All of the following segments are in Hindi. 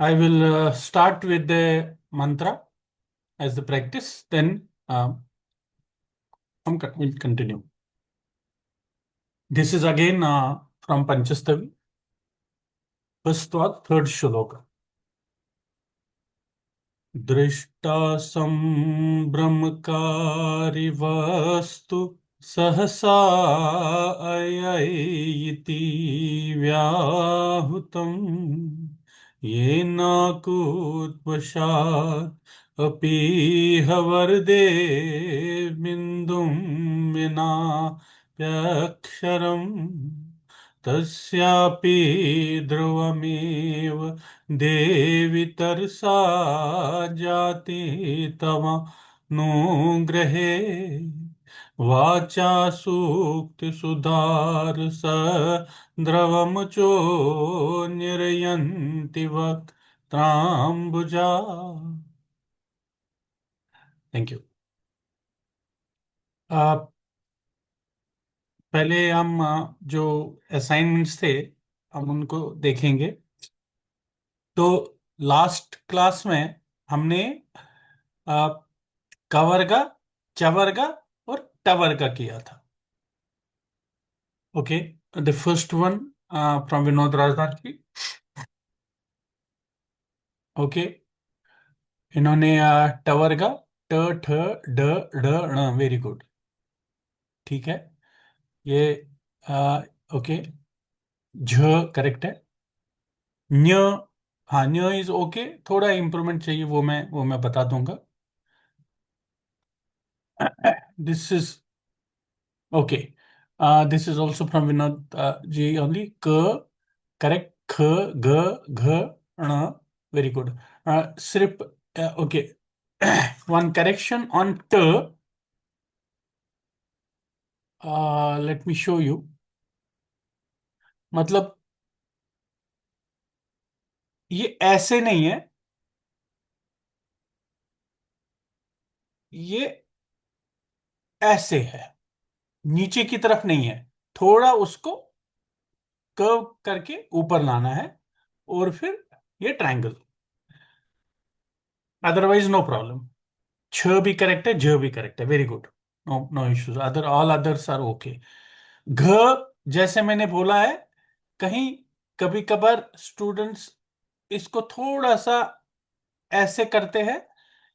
I will start with the mantra as the practice, then we'll continue. This is again from Panchastavi, first or third shloka. दृष्टा संभ्रमकारि वस्तु सहसा अयैति व्याहुतम् येनाकुत्वशात् अपि हवर्दे बिन्दुं विना प्यक्षरम् तस्यापि ध्रुवमेव देवि तरसा जाति तव नुग्रहे वाचा सूक्ति सुधार स द्रवमुचो निर्यन्ति वक्त्राम्बुजा. Thank you. पहले हम जो असाइनमेंट्स थे हम उनको देखेंगे. तो लास्ट क्लास में हमने कवर्गा, चवर्गा और टवर्गा किया था. Okay, the first one from Vinod Rajdan की. ओके, इन्होंने टवर्गा ट ठ ड ढ ण, वेरी गुड. ठीक है, ये ओके. झ करेक्ट है. न्य, हाँ न्य इज ओके. थोड़ा इंप्रूवमेंट चाहिए, वो मैं बता दूंगा. This is okay. This is also from Vinod ji only. क करेक्ट. ख ग घ ण, वेरी गुड. सिर्फ ओके, वन करेक्शन ऑन ट. Let me show you. मतलब ये ऐसे नहीं है, ये ऐसे है, नीचे की तरफ नहीं है. थोड़ा उसको कर्व करके ऊपर लाना है और फिर ये ट्रायंगल. Otherwise no problem. छ भी करेक्ट है, झ भी करेक्ट है, very good. No no issues, other all others are okay. घ जैसे मैंने बोला है, कहीं कभी कभार स्टूडेंट्स इसको थोड़ा सा ऐसे करते हैं.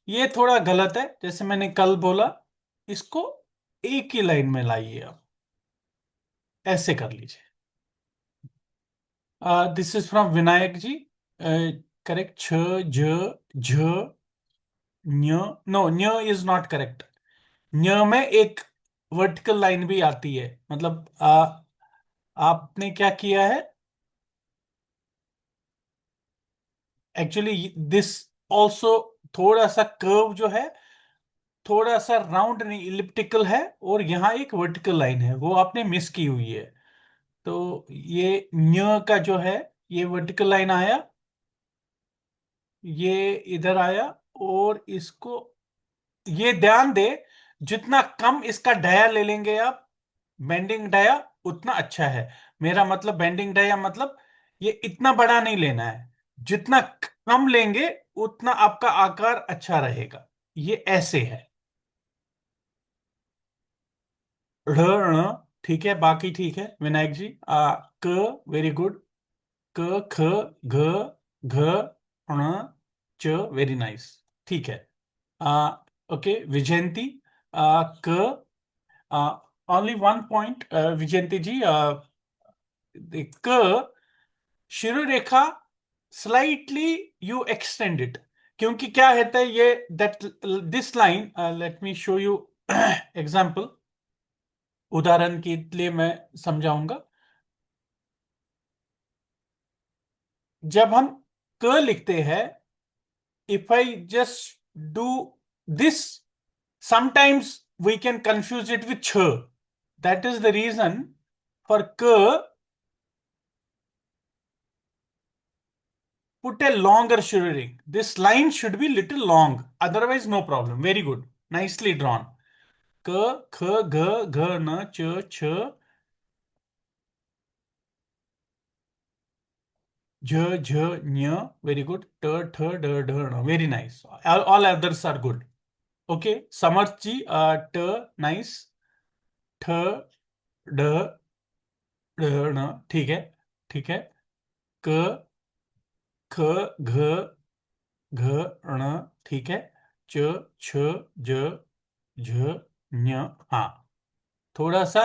ये थोड़ा गलत है. जैसे मैंने कल बोला, इसको एक ही लाइन में लाइए. आप ऐसे कर लीजिए. This is from Vinayak ji. Correct. छ ज झ न्य. नो, न्य इज नॉट करेक्ट. न्य में एक वर्टिकल लाइन भी आती है. मतलब आपने क्या किया है एक्चुअली. दिस ऑल्सो थोड़ा सा कर्व जो है, थोड़ा सा राउंड नहीं, इलिप्टिकल है. और यहाँ एक वर्टिकल लाइन है, वो आपने मिस की हुई है. तो ये न्य का जो है, ये वर्टिकल लाइन आया, ये इधर आया. और इसको ये ध्यान दे, जितना कम इसका डाया ले लेंगे आप, बेंडिंग डाया, उतना अच्छा है. मेरा मतलब बेंडिंग डाया मतलब ये इतना बड़ा नहीं लेना है. जितना कम लेंगे उतना आपका आकार अच्छा रहेगा. ये ऐसे है. ढ़ ण ठीक है, बाकी ठीक है विनायक जी. क वेरी गुड. क ख घ घ ण च, वेरी नाइस. ठीक है. ओके विजयंती. क ओनली वन पॉइंट विजयंती जी. क शिरो रेखा स्लाइटली यू एक्सटेंड इट. क्योंकि क्या होता है ये, that this line, late me show you example. उदाहरण के लिए मैं समझाऊंगा. जब हम क लिखते हैं, if I just do this, sometimes we can confuse it with ch. That is the reason for k, put a longer shirring. This line should be little long, otherwise no problem. Very good, nicely drawn. K kh g gh n ch ch. J, J, Nya, very good. T, Th, D, D, N, very nice. All others are good. Okay, Samarth ji, T, nice. Th, D, D, N, ठीक है, ठीक है. क, ख, घ, घ, ण, ठीक है. च, छ, ज, झ, ञ, हाँ. थोड़ा सा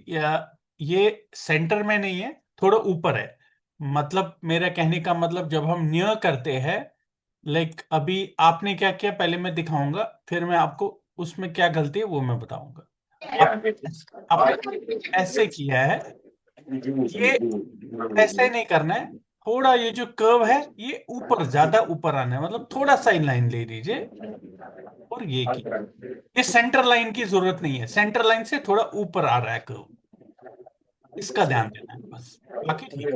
या ये सेंटर में नहीं है, थोड़ा ऊपर है. मतलब मेरा कहने का मतलब जब हम न्य करते हैं, लाइक अभी आपने क्या किया पहले मैं दिखाऊंगा, फिर मैं आपको उसमें क्या गलती है वो मैं बताऊंगा. आप आपने ऐसे किया है, ये ऐसे नहीं करना है. थोड़ा ये जो कर्व है ये ऊपर, ज्यादा ऊपर आना है, मतलब थोड़ा सा इन लाइन ले लीजिए और ये की. ये सेंटर लाइन की जरूरत नहीं है, सेंटर लाइन से थोड़ा ऊपर आ रहा है कर्व, इसका ध्यान देना है बस. बाकी ठीक है.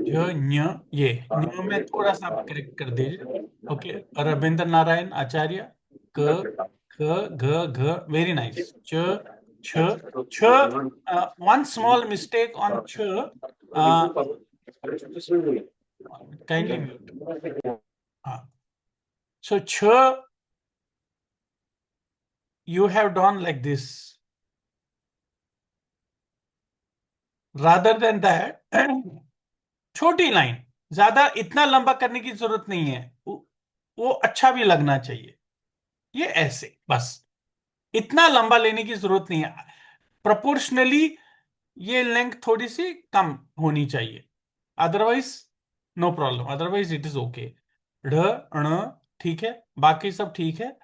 जो न्य, ये न्य में थोड़ा सा आप करेक्ट कर दीजिए. ओके. रविंद्र नारायण आचार्य. क, ख, घ, घ, वेरी नाइस. च, छ, छ, वन स्मॉल मिस्टेक ऑन छ. Kindly mute. हाँ. सो छ, you have done like this rather than that. छोटी लाइन, ज्यादा इतना लंबा करने की जरूरत नहीं है. वो अच्छा भी लगना चाहिए. ये ऐसे बस, इतना लंबा लेने की जरूरत नहीं है. प्रोपोर्शनली ये लेंथ थोड़ी सी कम होनी चाहिए. Otherwise no problem, otherwise it is okay. ढ, ण, ठीक है. बाकी सब ठीक है.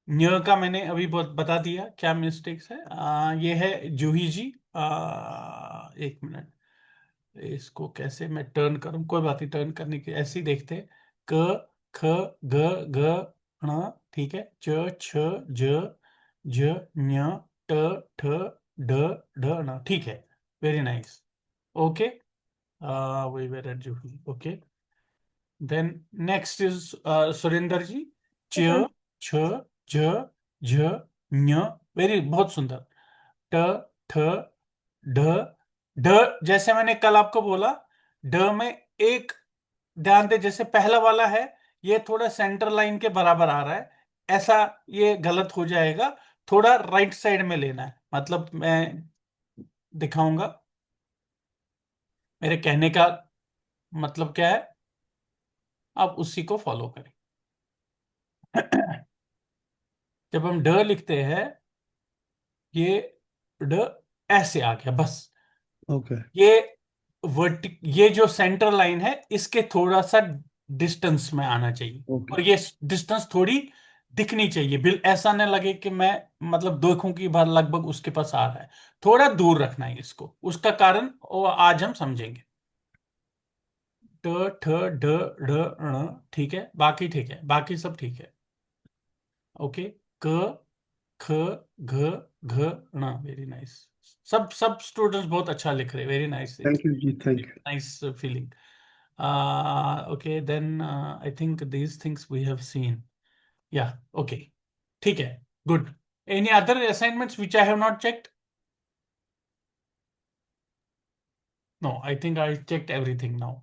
न्य का मैंने अभी बहुत बता दिया क्या मिस्टेक्स है. ये है जूही जी. एक मिनट, इसको कैसे मैं टर्न करूं, कोई बात नहीं, टर्न करने की ऐसे ही देखते हैं. क, ख, ग, घ, ण, ठीक है. च, छ, ज, झ, ञ, ट, ठ, ड, ढ, ण, ठीक है. Very nice. Okay. We were at Juhi. Okay. Then next is Surendra ji. च, छ, ज, झ, ञ, वेरी, बहुत सुंदर. ट, ठ, ढ, ढ, जैसे मैंने कल आपको बोला, ढ में एक ध्यान दे, जैसे पहला वाला है ये थोड़ा सेंटर लाइन के बराबर आ रहा है, ऐसा ये गलत हो जाएगा. थोड़ा राइट साइड में लेना है, मतलब मैं दिखाऊंगा. मेरे कहने का मतलब क्या है, आप उसी को फॉलो करें. जब हम ड लिखते हैं, ये ड ऐसे आ गया बस. ओके. ये ये जो सेंटर लाइन है इसके थोड़ा सा डिस्टेंस में आना चाहिए. ओके. और ये डिस्टेंस थोड़ी दिखनी चाहिए, बिल ऐसा न लगे कि मैं, मतलब देखूं कि बार लगभग उसके पास आ रहा है. थोड़ा दूर रखना है इसको, उसका कारण वो आज हम समझेंगे. ट, ठ, ड, ढ, ण, ठीक है. बाकी ठीक है, बाकी सब ठीक है. ओके. क, ख, घ, घ, ण, वेरी नाइस. सब सब स्टूडेंट्स बहुत अच्छा लिख रहे हैं. Very nice. Thank you ji, thank you. Nice feeling. Okay, then I think these things we have seen. Yeah, okay. ठीक है. Good. Any other assignments which I have not checked? No, I think I checked everything now.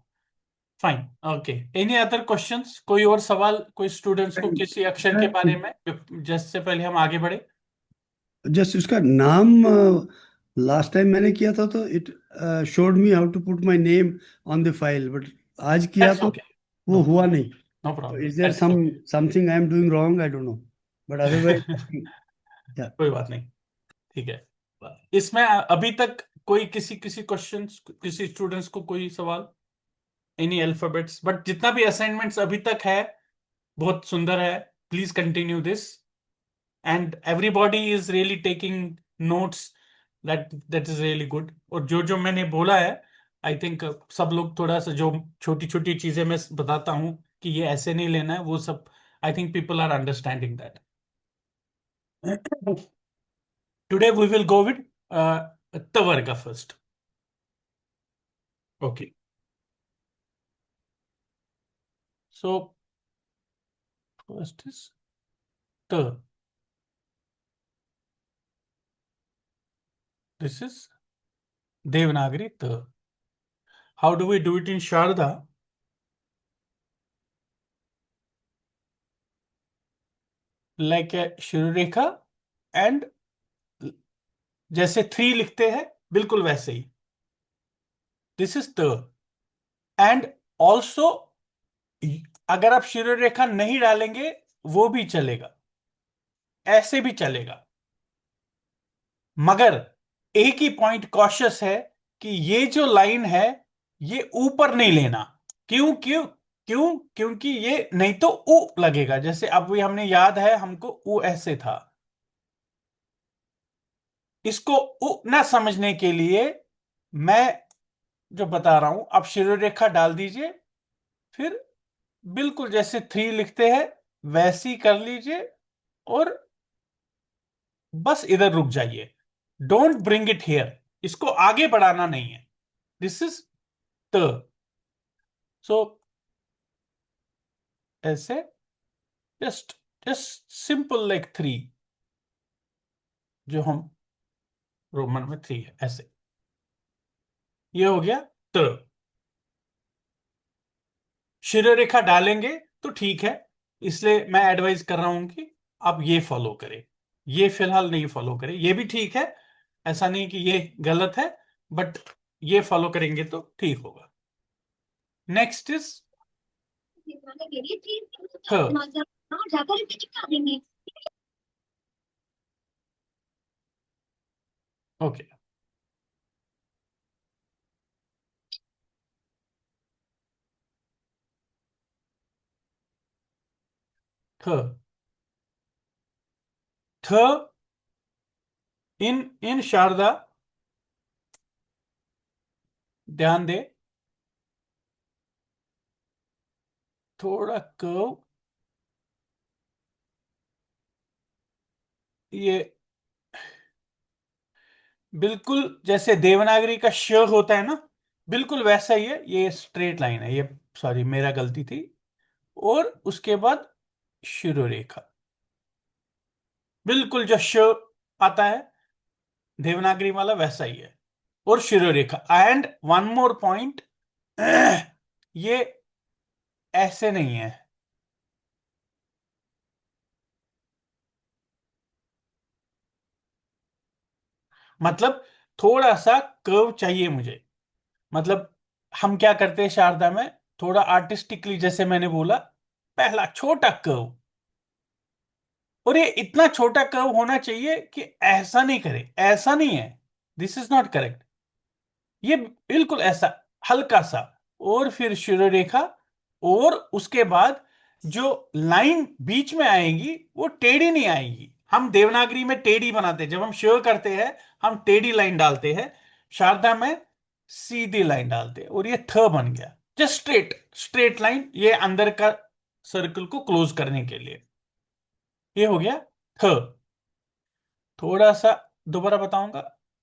Fine. Okay. Any other questions? कोई और सवाल कोई स्टूडेंट्स को किसी अक्षर के बारे में, जिससे पहले हम आगे बढ़े? जस्ट उसका नाम लास्ट टाइम मैंने किया था तो it showed me how to put my name on the file, but आज किया That's तो okay. वो No हुआ problem. नहीं. No तो problem. Is there That's okay. Something I am doing wrong, I don't know, but otherwise yeah. कोई बात नहीं. ठीक है. इसमें अभी तक कोई किसी किसी क्वेश्चंस, किसी स्टूडेंट्स को कोई सवाल? एनी अल्फाबेट्स, बट जितना भी असाइनमेंट्स अभी तक है बहुत सुंदर है. Please continue this, and everybody is really taking notes. That is really good. और जो जो मैंने बोला है, आई थिंक सब लोग थोड़ा सा, जो छोटी छोटी चीजें मैं बताता हूं कि ये ऐसे नहीं लेना है, वो सब I think people are understanding that. Today we will go with तवर्गा first. Okay. So first is t. This is Devanagari त. How do we do it in Sharada? Like शुरू रेखा एंड, जैसे थ्री लिखते हैं बिल्कुल वैसे ही, दिस इज त. एंड ऑल्सो, अगर आप शुरू रेखा नहीं डालेंगे वो भी चलेगा, ऐसे भी चलेगा, मगर एक ही पॉइंट कॉशियस है कि ये जो लाइन है ये ऊपर नहीं लेना. क्यों क्यों क्यों? क्योंकि ये नहीं तो ऊ लगेगा, जैसे अब भी हमने याद है हमको ऊ ऐसे था. इसको ऊ ना समझने के लिए मैं जो बता रहा हूं, आप शिरोरेखा डाल दीजिए, फिर बिल्कुल जैसे थ्री लिखते हैं वैसी कर लीजिए, और बस इधर रुक जाइए. डोंट ब्रिंग इट हियर, इसको आगे बढ़ाना नहीं है. दिस इज त. सो ऐसे, just just simple like three, जो हम रोमन में थ्री है ऐसे. ये हो गया त. शिरोरेखा डालेंगे तो ठीक है, इसलिए मैं एडवाइज कर रहा हूं कि आप ये फॉलो करें. ये फिलहाल नहीं फॉलो करें, ये भी ठीक है, ऐसा नहीं कि ये गलत है, बट ये फॉलो करेंगे तो ठीक होगा. नेक्स्ट इज थ. ओके. थ. थ इन शारदा, ध्यान दे, थोड़ा कर्व, ये बिल्कुल जैसे देवनागरी का श होता है ना, बिल्कुल वैसा ही है. ये स्ट्रेट लाइन है ये, सॉरी मेरा गलती थी. और उसके बाद शुरू रेखा, बिल्कुल जो श आता है देवनागरी वाला वैसा ही है. और शुरू रेखा. एंड वन मोर पॉइंट, ये ऐसे नहीं है, मतलब थोड़ा सा कर्व चाहिए मुझे. मतलब हम क्या करते हैं शारदा में, थोड़ा आर्टिस्टिकली, जैसे मैंने बोला, पहला छोटा कर्व, और ये इतना छोटा कर्व होना चाहिए कि ऐसा नहीं करे, ऐसा नहीं है, दिस इज नॉट करेक्ट. ये बिल्कुल ऐसा हल्का सा, और फिर शुरू रेखा, और उसके बाद जो लाइन बीच में आएगी वो टेढ़ी नहीं आएगी. हम देवनागरी में टेढ़ी बनाते हैं, जब हम श्योर करते हैं हम टेढ़ी लाइन डालते हैं, शारदा में सीधी लाइन डालते हैं, और ये थ बन गया. जस्ट स्ट्रेट स्ट्रेट लाइन, ये अंदर का सर्कल को क्लोज करने के लिए. ये हो गया थ. थोड़ा सा दोबारा बताऊंगा,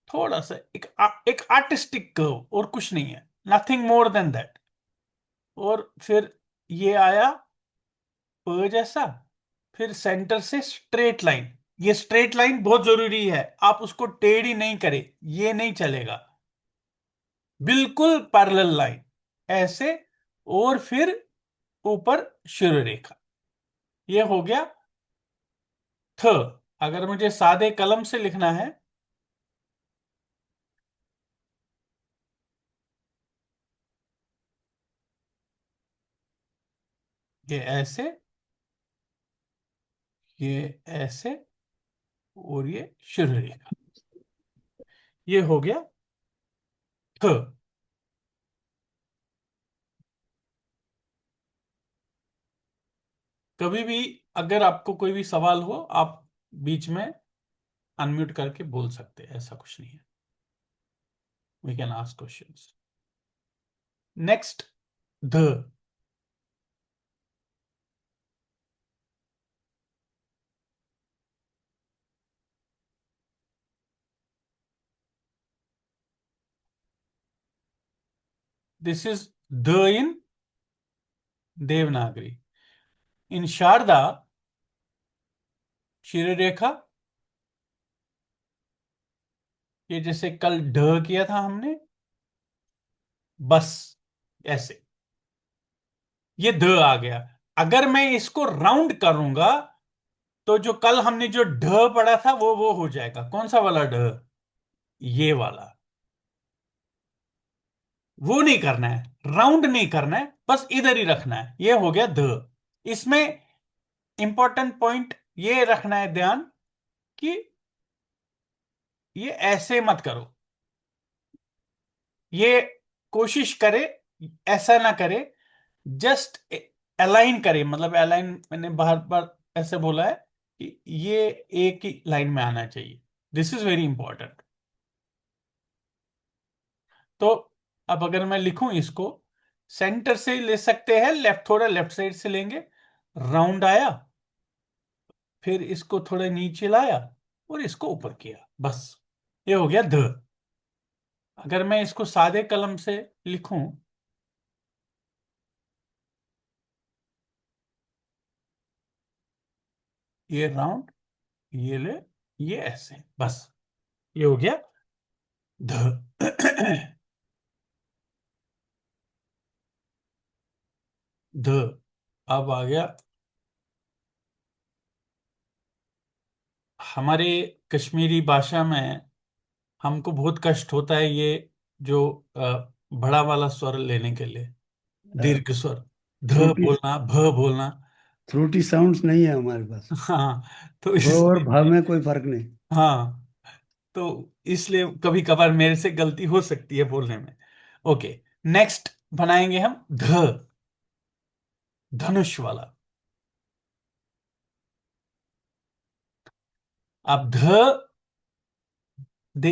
थोड़ा सा एक आर्टिस्टिक कर्व, और कुछ नहीं है, नथिंग मोर देन दैट. और फिर ये आया प जैसा, फिर सेंटर से स्ट्रेट लाइन. ये स्ट्रेट लाइन बहुत जरूरी है, आप उसको टेढ़ी नहीं करें, ये नहीं चलेगा. बिल्कुल पैरेलल लाइन ऐसे, और फिर ऊपर शुरू रेखा. ये हो गया थ. अगर मुझे सादे कलम से लिखना है, ये ऐसे, ये ऐसे, और ये शुरू रेखा. ये हो गया थ. कभी भी अगर आपको कोई भी सवाल हो, आप बीच में अनम्यूट करके बोल सकते हैं, ऐसा कुछ नहीं है. We can ask questions. Next, ध. This is the in Devanagari. In Sharada, शिरोरेखा, ये जैसे कल ढ किया था हमने, बस ऐसे, ये द आ गया। अगर मैं इसको राउंड करूंगा तो जो कल हमने जो ढ पढ़ा था वो हो जाएगा। कौन सा वाला ढ? ये वाला। वो नहीं करना है, राउंड नहीं करना है, बस इधर ही रखना है। ये हो गया ध। इसमें इंपॉर्टेंट पॉइंट ये रखना है ध्यान कि ये ऐसे मत करो। ये कोशिश करे ऐसा ना करे, जस्ट अलाइन करे। मतलब अलाइन मैंने बार बार ऐसे बोला है कि ये एक ही लाइन में आना चाहिए। This is very important. तो अब अगर मैं लिखूं इसको, सेंटर से ले सकते हैं, लेफ्ट, थोड़ा लेफ्ट साइड से लेंगे, राउंड आया, फिर इसको थोड़ा नीचे लाया और इसको ऊपर किया, बस ये हो गया ध। अगर मैं इसको सादे कलम से लिखूं, ये राउंड, ये ले, ये ऐसे, बस ये हो गया ध। ध। अब आ गया हमारे कश्मीरी भाषा में, हमको बहुत कष्ट होता है ये जो बड़ा वाला स्वर लेने के लिए, दीर्घ स्वर, ध थ्रोटी बोलना, भ बोलना। थ्रोटी साउंड्स नहीं है हमारे पास। हाँ, तो भ और भ इसलिए, में कोई फर्क नहीं। हाँ, तो इसलिए कभी कभार मेरे से गलती हो सकती है बोलने में। ओके, नेक्स्ट बनाएंगे हम ध, धनुष वाला। अब ध,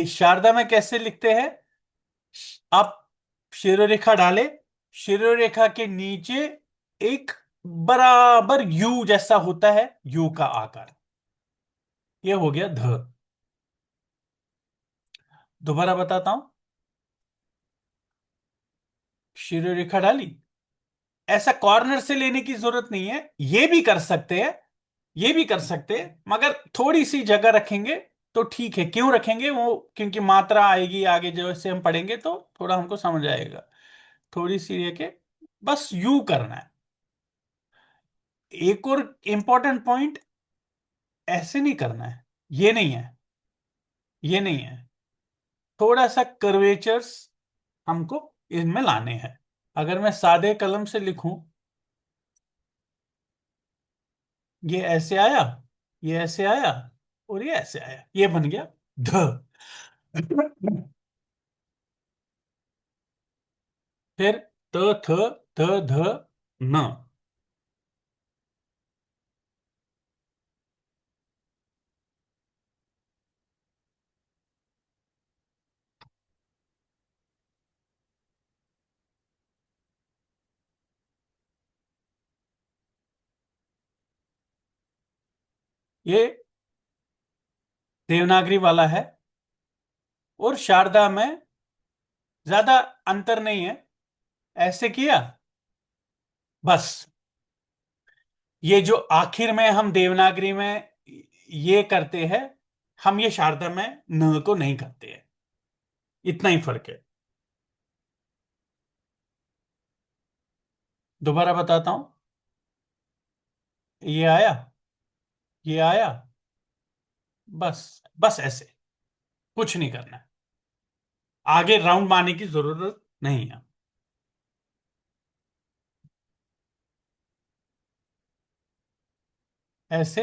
शारदा में कैसे लिखते हैं? आप शिरोरेखा डाले, शिरोरेखा के नीचे एक बराबर यू जैसा होता है, यू का आकार, ये हो गया ध। दोबारा बताता हूं, शिरोरेखा डाली, ऐसा कॉर्नर से लेने की जरूरत नहीं है, ये भी कर सकते हैं, ये भी कर सकते हैं, मगर थोड़ी सी जगह रखेंगे तो ठीक है। क्यों रखेंगे वो? क्योंकि मात्रा आएगी आगे जैसे हम पढ़ेंगे तो थोड़ा हमको समझ आएगा। थोड़ी सी रह के, बस यू करना है। एक और इंपॉर्टेंट पॉइंट, ऐसे नहीं करना है, ये नहीं है, ये नहीं है, थोड़ा सा कर्वेचर्स हमको इनमें लाने हैं। अगर मैं सादे कलम से लिखूं, ये ऐसे आया, ये ऐसे आया, और ये ऐसे आया, ये बन गया ध। फिर त, थ, ध, ध, न। ये देवनागरी वाला है, और शारदा में ज्यादा अंतर नहीं है। ऐसे किया, बस ये जो आखिर में हम देवनागरी में ये करते हैं, हम ये शारदा में न को नहीं करते हैं। इतना ही फर्क है। दोबारा बताता हूं, ये आया, ये आया, बस, बस ऐसे, कुछ नहीं करना है, आगे राउंड मारने की जरूरत नहीं है। ऐसे,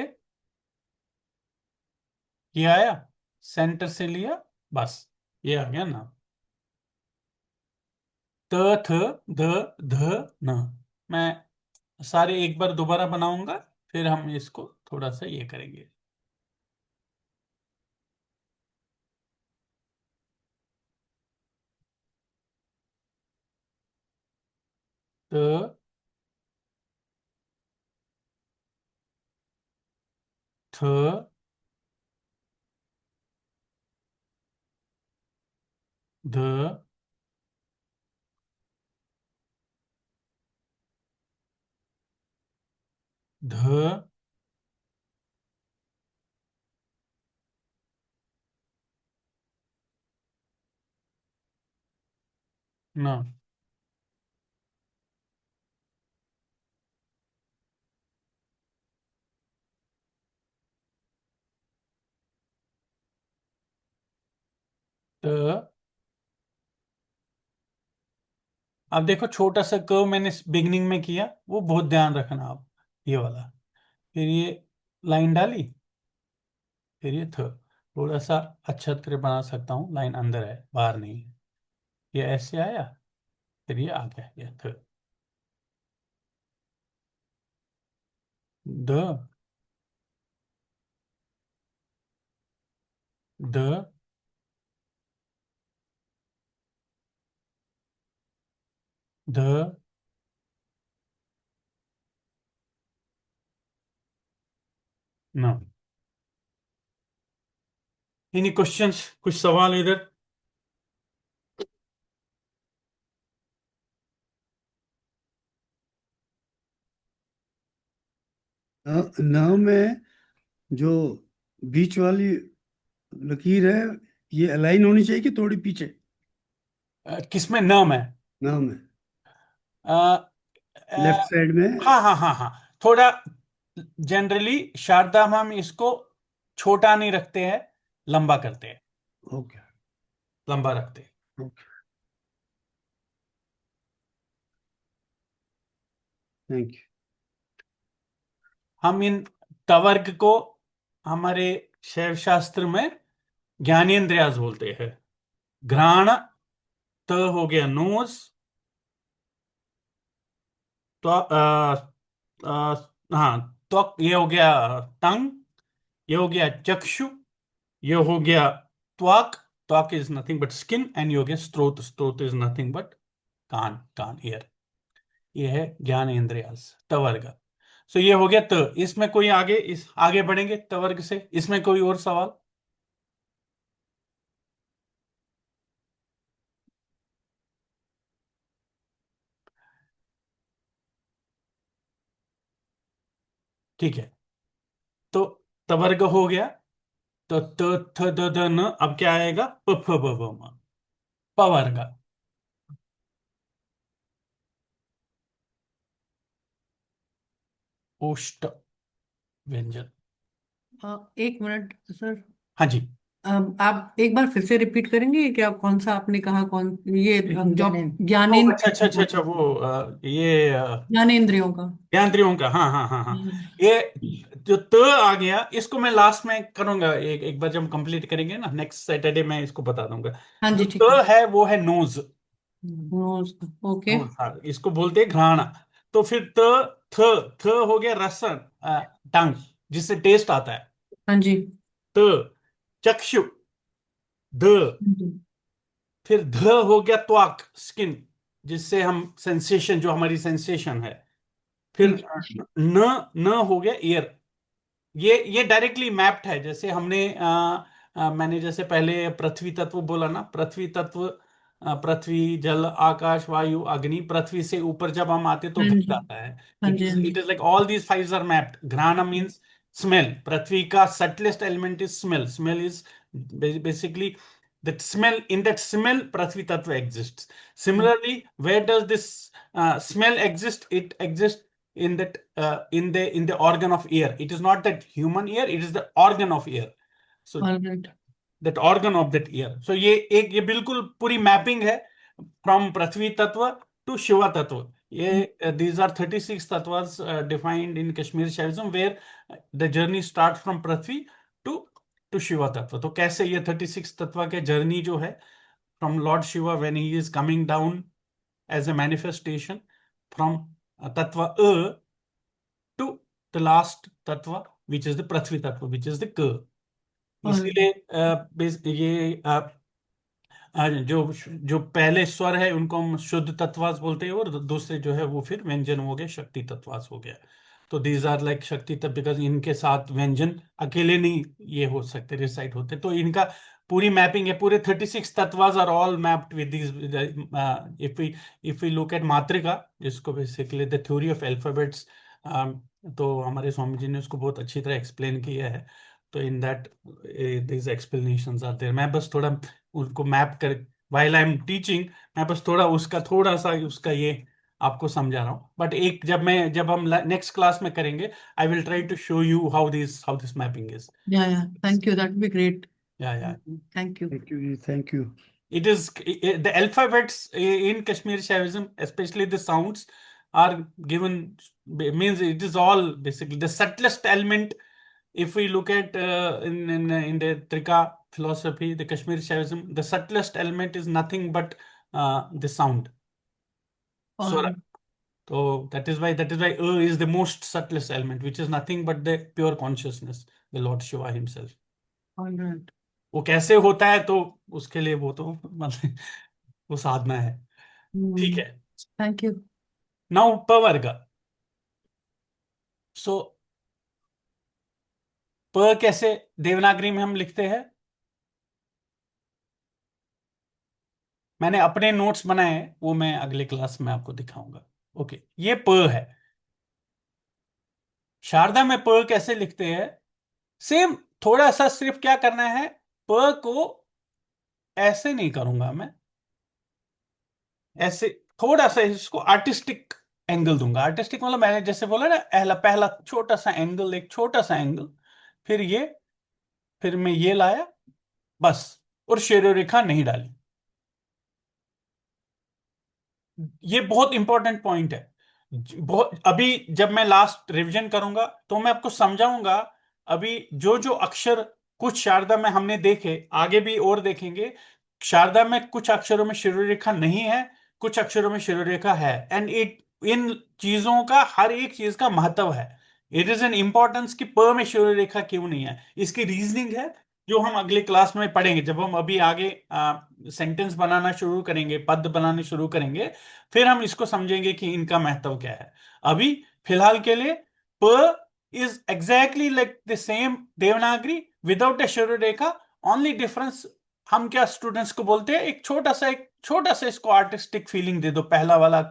ये आया, सेंटर से लिया, बस ये आ गया ना। त, थ, द, ध, न। मैं सारे एक बार दोबारा बनाऊंगा, फिर हम इसको थोड़ा सा ये करेंगे। त, थ, ध, ध, नो। त। अब देखो छोटा सा कर्व मैंने बिगनिंग में किया, वो बहुत ध्यान रखना आप, ये वाला। फिर ये लाइन डाली, फिर ये थ। थोड़ा सा अच्छा तरह बना सकता हूँ, लाइन अंदर है बाहर नहीं है। ये ऐसे आया, फिर ये आ गया ये थ। द। द। ध। न। एनी क्वेश्चंस, कुछ सवाल इधर? नाव में जो बीच वाली लकीर है, ये अलाइन होनी चाहिए कि थोड़ी पीछे? किसमें? न में? नाव में अ, लेफ्ट अ, साइड में। हाँ हाँ हाँ हाँ। थोड़ा जनरली शारदा में हम इसको छोटा नहीं रखते हैं, लंबा करते हैं, ओके। लंबा रखते हैं। ओके। थैंक हम इन टवर्ग को हमारे शैव शास्त्र में ज्ञानेंद्रियाज बोलते हैं। घ्राण, त हो गया नोज, तो हाँ, त्वक ये हो गया टंग, ये हो गया चक्षु, ये हो गया त्वक, त्वक is nothing but skin, and ये हो गया स्त्रोत, स्त्रोत इज नथिंग बट कान, कान ईयर। ये है ज्ञान इंद्रियास तवर्ग। सो ये हो गया त। इसमें कोई आगे, इस आगे बढ़ेंगे तवर्ग से, इसमें कोई और सवाल? ठीक है, तो तवर्ग हो गया। तो त थ द ध न, अब क्या आएगा? प फ ब भ म, पवर्ग। ओष्ट व्यंजन। एक मिनट सर। हाँ जी। आप एक बार फिर से रिपीट करेंगे क्या? कौन सा आपने कहा? कौन ये जो ओ अच्छा अच्छा अच्छा ज्ञानेंद्रियों अच्छा, का? वो ये ज्ञानेंद्रियों का। ज्ञानेंद्रियों का, हाँ हाँ हाँ हाँ। हम्म, ये जो त आ गया, इसको मैं लास्ट में करूंगा, एक एक बार जब हम कंप्लीट करेंगे ना नेक्स्ट सैटरडे, मैं इसको बता दूंगा। हाँ जो जी ठीक है। त है वो है नोज। नोज। ओके। नोज, हाँ, इसको बोलते हैं घ्राण। तो फिर त, थ, थ हो गया रसन, टंग, जिससे टेस्ट आता है। हाँ जी। त, चक्षु, द। फिर ध हो गया त्वक, स्किन, जिससे हम सेंसेशन, जो हमारी सेंसेशन है। फिर ठीक है। न, न हो गया ईयर। ये डायरेक्टली मैप्ड है, जैसे हमने मैंने जैसे पहले पृथ्वी तत्व बोला ना, पृथ्वी तत्व, पृथ्वी, जल, आकाश, वायु, अग्नि। पृथ्वी से ऊपर जब हम आते तो हाँ घट जी। आता है। हाँ इट जी। इज हाँ इट जी। Is like all these fives are mapped. घ्राण मीन्स स्मेल। पृथ्वी का subtlest element is smell. Smell is basically that smell. In that smell prithvi tattva exists. Similarly, where does this smell exist? It exists in that in the organ of ear. It is not that human ear, it is the organ of ear. So alright. that organ of that ear. So ये बिल्कुल पूरी मैपिंग है, फ्रॉम पृथ्वी तत्व टू शिवा तत्व। ये these are 36 tattvas defined in Kashmir Shaivism, where the journey starts from Prithvi to Shiva तत्व। तो कैसे ये 36 तत्व के जर्नी जो है, from lord Shiva when he is coming down as a manifestation from tattva to the last tattva which is the prithvi tattva, which is the क। ऑलराइट। इसीलिए ये जो जो पहले स्वर है उनको हम शुद्ध तत्वास बोलते हैं, और दूसरे जो है वो फिर व्यंजन हो गए, शक्ति तत्वास हो गया। तो दीज आर लाइक शक्ति तत्व, बिकॉज इनके साथ व्यंजन अकेले नहीं ये हो सकते, रिसाइट होते। तो इनका पूरी मैपिंग है, पूरे 36 तत्वास are all mapped with these. If we look at मात्रिका, जिसको basically the theory of alphabets, तो हमारे स्वामी जी ने उसको बहुत अच्छी तरह एक्सप्लेन किया है। तो in that this explanations are there. मैं बस थोड़ा उनको मैप कर वाइल आई एम टीचिंग, मैं बस थोड़ा उसका थोड़ा सा उसका ये आपको समझा रहा हूँ, बट एक जब हम नेक्स्ट क्लास में करेंगे, I will try to show you how this mapping is. Yeah thank you, that be great. Yeah thank you. Thank you ji, thank you. it is the alphabets in Kashmir Shaivism, especially the sounds, are given, means it is all basically the subtlest element. If we look at in the Trika philosophy, the Kashmir Shaivism, the subtlest element is nothing but the sound, all swara. So that is why is the most subtlest element, which is nothing but the pure consciousness, the Lord Shiva himself. Right. वो कैसे होता है तो उसके लिए वो तो मतलब वो साधना है। ठीक है। Thank you. नाउ प वर्ग। सो प कैसे देवनागरी में हम लिखते हैं, मैंने अपने नोट्स बनाए हैं, वो मैं अगले क्लास में आपको दिखाऊंगा। ओके, ये प है। शारदा में प कैसे लिखते हैं, सेम, थोड़ा सा सिर्फ क्या करना है, प को ऐसे नहीं करूंगा मैं, ऐसे थोड़ा सा इसको आर्टिस्टिक एंगल दूंगा। आर्टिस्टिक मतलब मैंने जैसे बोला ना, पहला पहला छोटा सा एंगल, एक छोटा सा एंगल, फिर ये, फिर मैं ये लाया बस, और शेरो रेखा नहीं डाली। ये बहुत इंपॉर्टेंट पॉइंट है। बहुत, अभी जब मैं लास्ट रिवीजन करूंगा तो मैं आपको समझाऊंगा। अभी जो जो अक्षर कुछ शारदा में हमने देखे, आगे भी और देखेंगे, शारदा में कुछ अक्षरों में शिरोरेखा नहीं है, कुछ अक्षरों में शिरोरेखा है, एंड इट, इन चीजों का हर एक चीज का महत्व है। इट इज एन इंपॉर्टेंस कि प में शिरोरेखा क्यों नहीं है, इसकी रीजनिंग है जो हम अगले क्लास में पढ़ेंगे, जब हम अभी आगे सेंटेंस बनाना शुरू करेंगे, पद बनाने शुरू करेंगे, फिर हम इसको समझेंगे कि इनका महत्व क्या है। अभी फिलहाल के लिए प is exactly like the same Devanagari without ए शुरू रेखा। ओनली डिफरेंस, हम क्या स्टूडेंट्स को बोलते हैं, एक छोटा सा इसको आर्टिस्टिक फीलिंग दे दो पहला वाला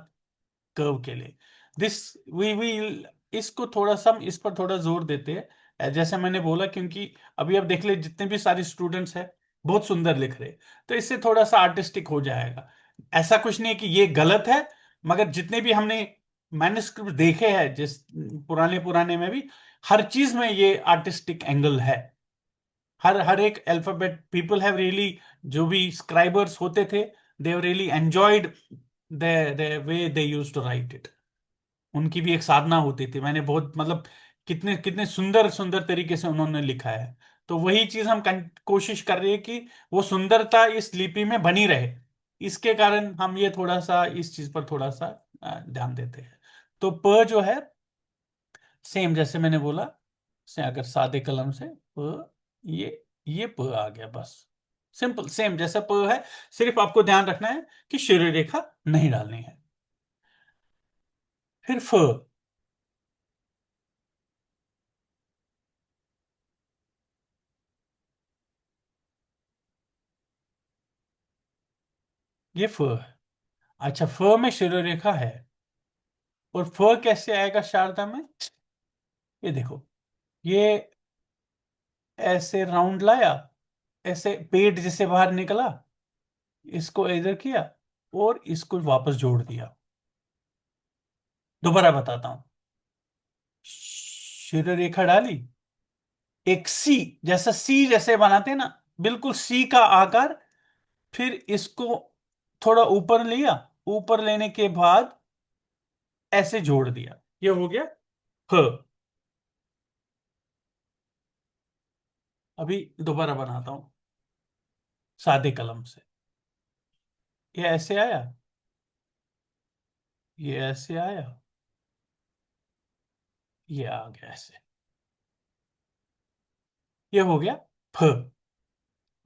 कर्व के लिए। दिस वी इसको थोड़ा सा हम इस पर थोड़ा जोर देते हैं, जैसे मैंने बोला, क्योंकि अभी आप देख ले जितने भी सारे स्टूडेंट्स हैं बहुत सुंदर लिख रहे, तो इससे थोड़ा सा आर्टिस्टिक हो जाएगा। ऐसा कुछ नहीं कि ये गलत है, मगर जितने भी हमने मैन्युस्क्रिप्ट देखे हैं, जिस पुराने पुराने में भी, हर चीज में ये आर्टिस्टिक एंगल है। हर हर एक अल्फाबेट, पीपल हैव रियली, जो भी स्क्राइबर्स होते थे, they have really enjoyed the way they used to write it. उनकी भी एक साधना होती थी, मैंने बहुत मतलब कितने कितने सुंदर सुंदर तरीके से उन्होंने लिखा है। तो वही चीज हम कोशिश कर रहे हैं कि वो सुंदरता इस लिपि में बनी रहे। इसके कारण हम ये थोड़ा सा इस चीज पर थोड़ा सा ध्यान देते हैं। तो प जो है, सेम जैसे मैंने बोला, से अगर सादे कलम से प, ये प आ गया बस, सिंपल सेम जैसा प है, सिर्फ आपको ध्यान रखना है कि शिरो रेखा नहीं डालनी है। फिर फ, ये फ है। अच्छा, फ में शिरो रेखा है, और फ कैसे आएगा शारदा में, ये देखो, ये ऐसे राउंड लाया, ऐसे पेट जैसे बाहर निकला, इसको इधर किया, और इसको वापस जोड़ दिया। दोबारा बताता हूं, शिरो रेखा डाली, एक सी, जैसा सी जैसे बनाते हैं ना, बिल्कुल सी का आकार, फिर इसको थोड़ा ऊपर लिया, ऊपर लेने के बाद ऐसे जोड़ दिया, ये हो गया ह। अभी दोबारा बनाता हूं सादे कलम से, ये ऐसे आया, ये ऐसे आया, ये आ गया ऐसे, ये हो गया फ।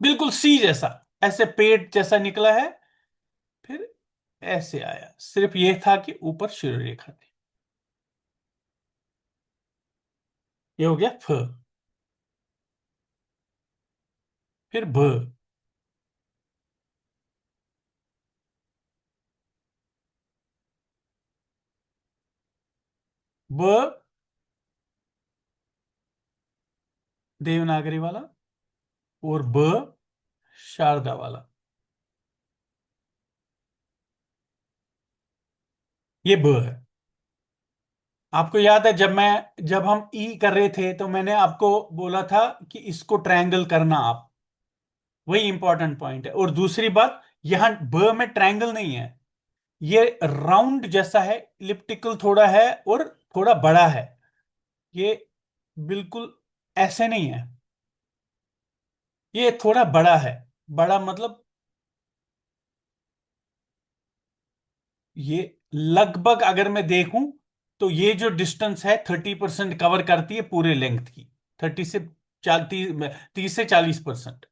बिल्कुल सी जैसा, ऐसे पेट जैसा निकला है, फिर ऐसे आया, सिर्फ ये था कि ऊपर शिरो रेखा थी। ये हो गया फ। फिर भ, ब देवनागरी वाला, और ब शारदा वाला। ये ब है। आपको याद है जब हम ई कर रहे थे तो मैंने आपको बोला था कि इसको ट्रायंगल करना आप, वही इंपॉर्टेंट पॉइंट है। और दूसरी बात, यहां ब में ट्रायंगल नहीं है, ये राउंड जैसा है, इलिप्टिकल थोड़ा है और थोड़ा बड़ा है। ये बिल्कुल ऐसे नहीं है, ये थोड़ा बड़ा है। बड़ा मतलब ये लगभग अगर मैं देखूं तो ये जो डिस्टेंस है 30% कवर करती है पूरे लेंथ की। 30 से 40, 30 से 40%।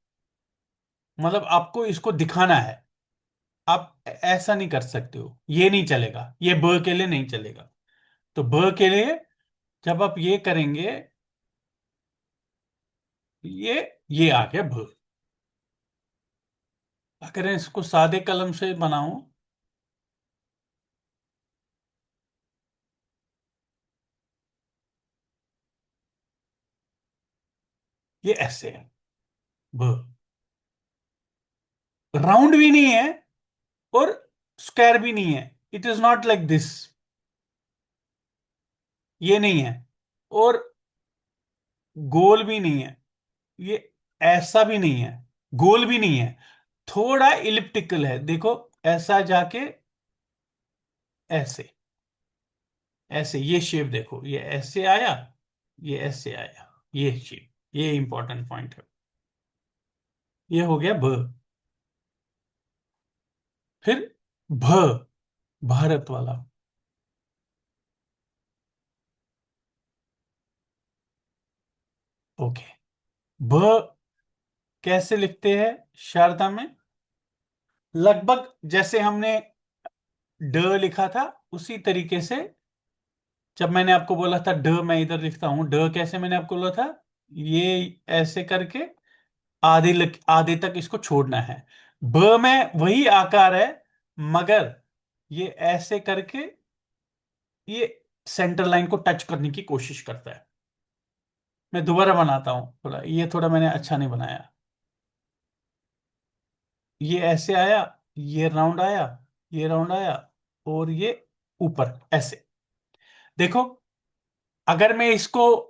मतलब आपको इसको दिखाना है, आप ऐसा नहीं कर सकते हो, ये नहीं चलेगा, ये ब के लिए नहीं चलेगा। तो ब के लिए जब आप ये करेंगे, ये ये आ गया ब। अगर मैं इसको सादे कलम से बनाऊं, ये ऐसे है ब। राउंड भी नहीं है और स्क्वायर भी नहीं है, it is not like this, ये नहीं है। और गोल भी नहीं है, ये ऐसा भी नहीं है, गोल भी नहीं है, थोड़ा इलिप्टिकल है। देखो ऐसा जाके ऐसे, ऐसे ये शेप देखो, ये ऐसे आया, ये ऐसे आया, ये शेप, ये इंपॉर्टेंट पॉइंट है। ये हो गया भ। फिर भ, भारत वाला। ओके। भ कैसे लिखते हैं शारदा में? लगभग जैसे हमने ड लिखा था उसी तरीके से। जब मैंने आपको बोला था ड, मैं इधर लिखता हूं ड, कैसे मैंने आपको बोला था, ये ऐसे करके आधे तक इसको छोड़ना है। ब में वही आकार है, मगर ये ऐसे करके ये सेंटर लाइन को टच करने की कोशिश करता है। मैं दोबारा बनाता हूं, थोड़ा ये थोड़ा मैंने अच्छा नहीं बनाया। ये ऐसे आया, ये राउंड आया, ये राउंड आया, और ये ऊपर ऐसे। देखो अगर मैं इसको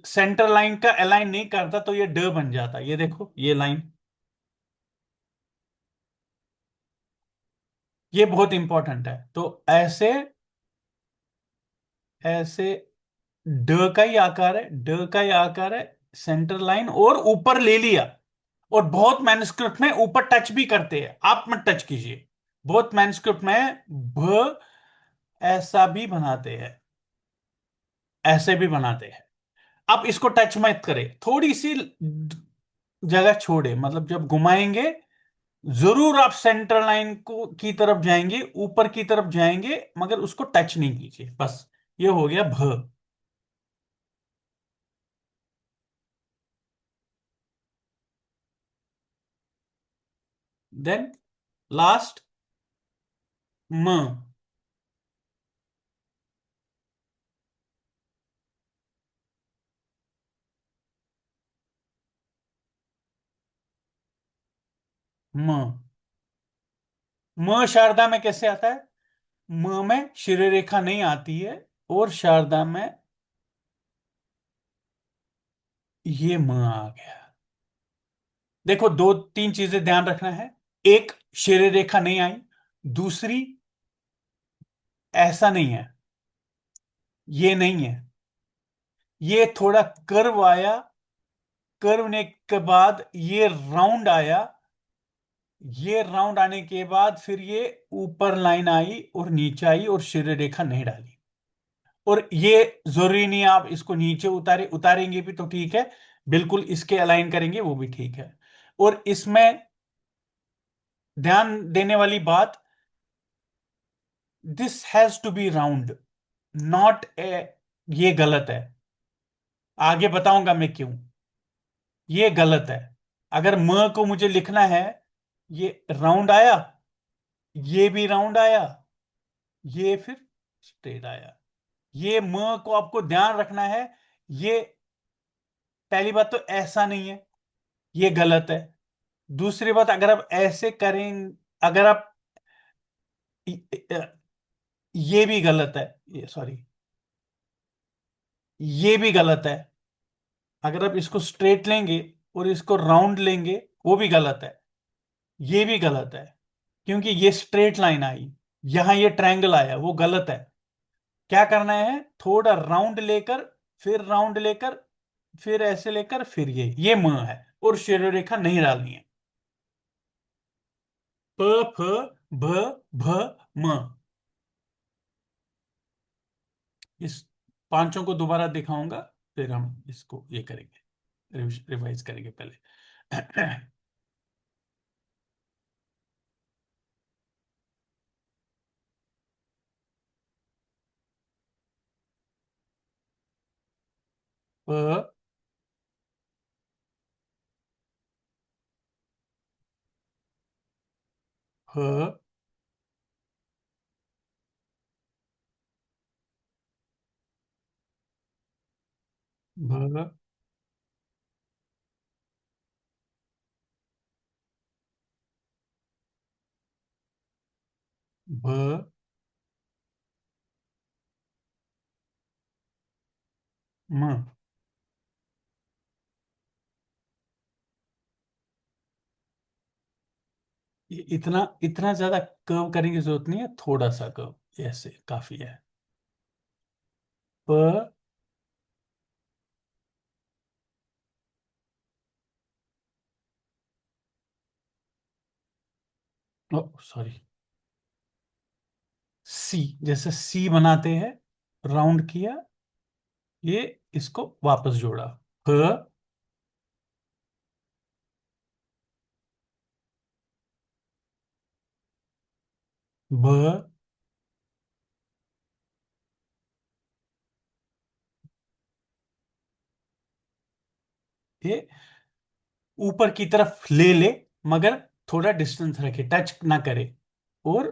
सेंटर लाइन का अलाइन नहीं करता तो ये ड बन जाता, ये देखो ये लाइन। ये बहुत इंपॉर्टेंट है। तो ऐसे, ऐसे ड का ही आकार है, ड का ही आकार है, सेंटर लाइन और ऊपर ले लिया। और बहुत मैन्युस्क्रिप्ट में ऊपर टच भी करते हैं, आप मत टच कीजिए। बहुत मैन्युस्क्रिप्ट में भ ऐसा भी बनाते हैं, ऐसे भी बनाते हैं। आप इसको टच मत करें, थोड़ी सी जगह छोड़े, मतलब जब घुमाएंगे जरूर आप सेंटर लाइन को की तरफ जाएंगे, ऊपर की तरफ जाएंगे, मगर उसको टच नहीं कीजिए, बस। ये हो गया भ। देन लास्ट म। म, म शारदा में कैसे आता है? म में शिरो रेखा नहीं आती है, और शारदा में ये म आ गया। देखो दो तीन चीजें ध्यान रखना है। एक, शिरो रेखा नहीं आई। दूसरी, ऐसा नहीं है, ये नहीं है, ये थोड़ा कर्व आया, कर्व ने के बाद ये राउंड आया, ये राउंड आने के बाद फिर ये ऊपर लाइन आई और नीचे आई और शिरो रेखा नहीं डाली। और ये जरूरी नहीं है आप इसको नीचे उतारेंगे भी तो ठीक है, बिल्कुल इसके अलाइन करेंगे वो भी ठीक है। और इसमें ध्यान देने वाली बात, this has to be round, not a, ये गलत है। आगे बताऊंगा मैं क्यों। ये गलत है। अगर म को मुझे लिखना है, ये राउंड आया, ये भी राउंड आया, ये फिर स्ट्रेट आया। ये म को आपको ध्यान रखना है। ये पहली बात तो ऐसा नहीं है, ये गलत है। दूसरी बात, अगर आप ऐसे करें, अगर आप ये भी गलत है, ये सॉरी, ये भी गलत है। अगर आप इसको स्ट्रेट लेंगे और इसको राउंड लेंगे, वो भी गलत है। ये भी गलत है, क्योंकि ये स्ट्रेट लाइन आई, यहां ये ट्रायंगल आया, वो गलत है। क्या करना है, थोड़ा राउंड लेकर, फिर राउंड लेकर, फिर ऐसे लेकर, फिर ये म है, और शेर रेखा नहीं डालनी है। प, फ, भ, भ, म। इस पांचों को दोबारा दिखाऊंगा, फिर हम इसको ये करेंगे, रिवाइज करेंगे पहले। प, ह, भ, भ, म। इतना इतना ज्यादा कर्व करने की जरूरत नहीं है, थोड़ा सा कर्व ऐसे काफी है। प, ओ सॉरी, सी, जैसे सी बनाते हैं, राउंड किया, ये इसको वापस जोड़ा। ह, ब, ये ऊपर की तरफ ले ले, मगर थोड़ा डिस्टेंस रखे, टच ना करे। और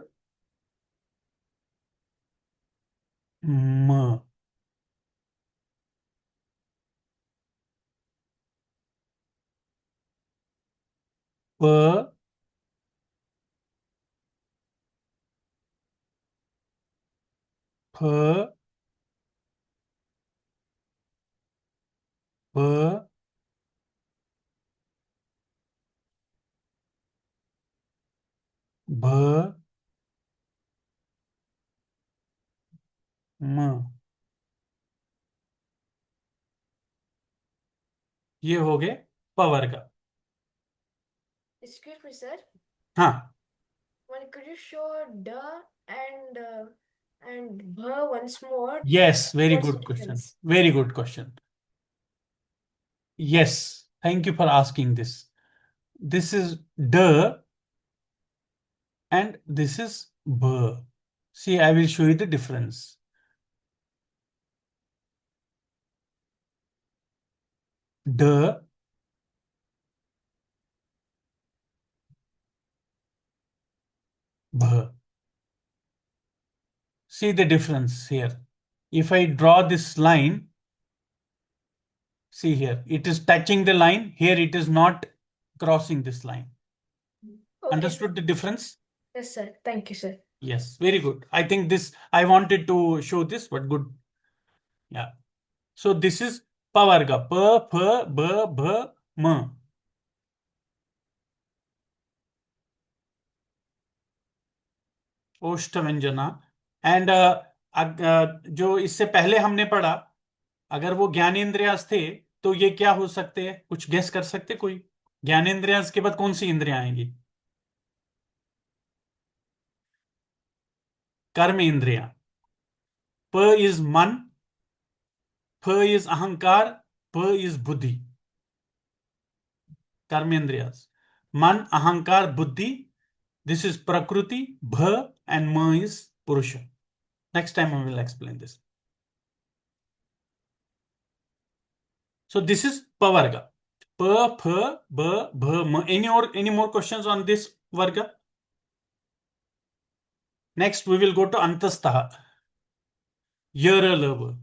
म, प, फ, प, भ, म। ये हो गए पावर का। Excuse me, sir. हाँ, One, could you show the and bha once more? Yes, very What's the good question, difference? Very good question. Yes, thank you for asking this. This is ड and this is b. See, I will show you the difference. D, b. See the difference here. If I draw this line, see here, it is touching the line. Here it is not crossing this line. Okay, sir. Understood the difference? Yes, sir. Thank you, sir. Yes, very good. I think this, I wanted to show this, but good. Yeah. So this is pavarga. P, F, B, B, M. ओष्ठ व्यंजना। एंड जो इससे पहले हमने पढ़ा, अगर वो ज्ञानेंद्रियास थे, तो ये क्या हो सकते हैं, कुछ गेस कर सकते कोई? ज्ञानेंद्रियास के बाद कौन सी इंद्रियां आएंगी? कर्म इंद्रियां। प इज मन, फ इज अहंकार, प इज बुद्धि। कर्मेंद्रियास, मन, अहंकार, बुद्धि, दिस इज प्रकृति, भ, एंड म इज पुरुष। Next time I will explain this. So this is pavarga. P, F, B, B, M. Any more questions on this varga? Next we will go to antastha. Yara lava.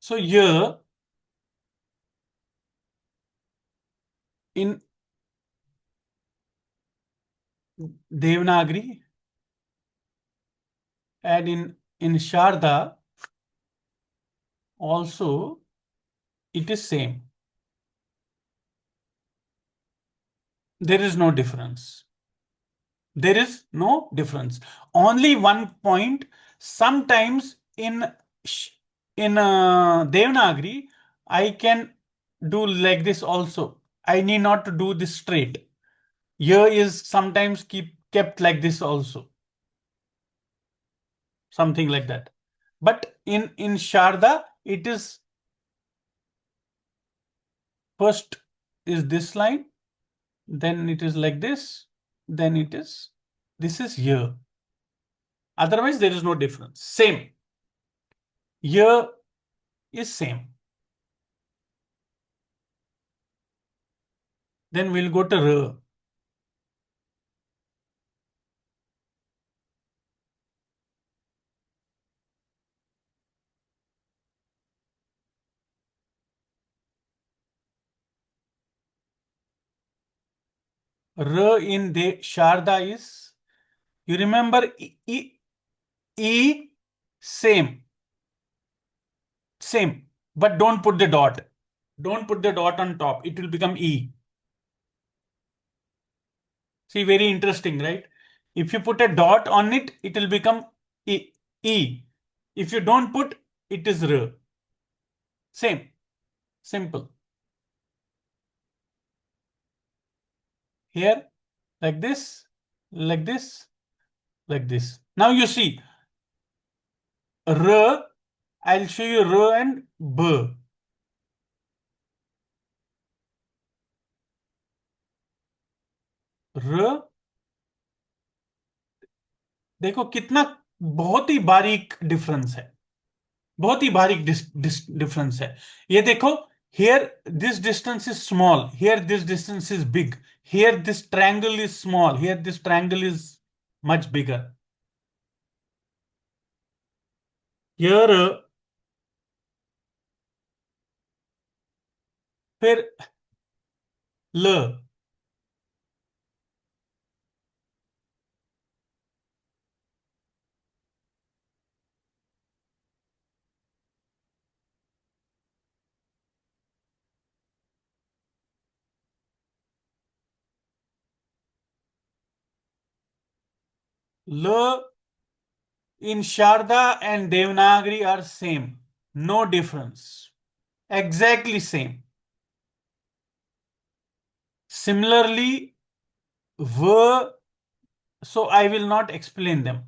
So here in Devanagari and in Sharda also it is same. There is no difference. There is no difference. Only one point. Sometimes in Devanagari, I can do like this also. I need not to do this straight. Here is sometimes kept like this also. Something like that. But in Sharda, it is first is this line, then it is like this, then this is here. Otherwise, there is no difference. Same. Here is same. Then we'll go to R. R in the Sharda is, you remember E, same, but don't put the dot. Don't put the dot on top. It will become E. See, very interesting, right? If you put a dot on it, it will become E. E. If you don't put, it is R. Same. Simple. Here, like this, like this, like this. Now you see, R, I'll show you R and B. R, देखो कितना बहुत ही बारीक डिफरेंस है, बहुत ही बारीक डिफरेंस है. ये देखो, here this distance is small, here this distance is big, here this triangle is small, here this triangle is much bigger. Here फिर ल, ल in Sharda and Devanagari are same, no difference, exactly same. Similarly, V, so I will not explain them.